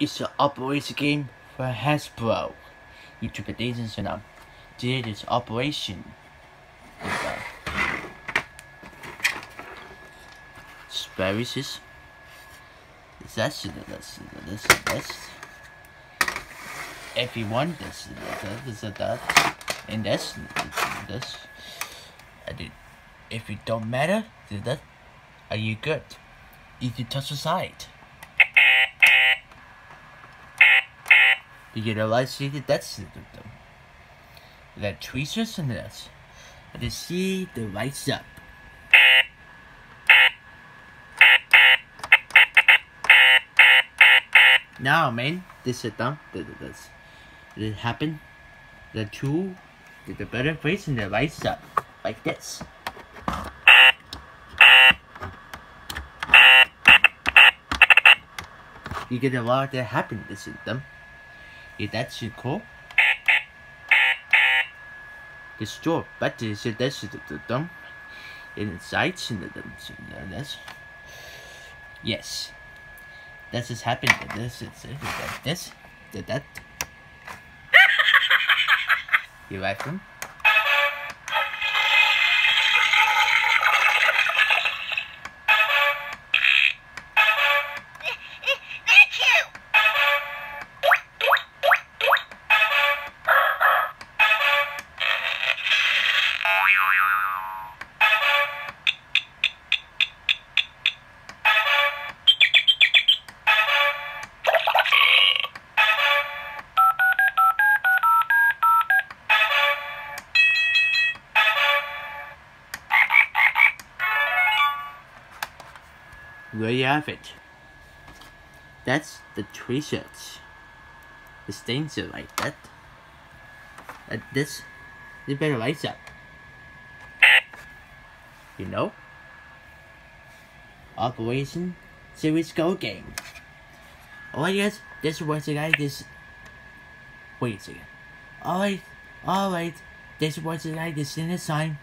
It's an operation game for Hasbro. YouTube ladies and gentlemen, this operation Sparices. That's everyone this and this. If it don't matter, that are you good? If you touch the side. You get a light see that's the tweezers and this. And you see the lights up. Now man, this is done. This it happened. The two the better face and the lights up like this. You get a lot that happened this in them. Yeah, that's cool. The store, but this is the dumb inside in the this. Yes, that's just happened. This is this, that. You like them? There you have it. That's the t-shirts. The stains are like that. Like this, you better lights up. You know? Operation Series Go Game. Alright guys, this was the guy, this... Wait a second. Alright, this was the guy, this in the sign.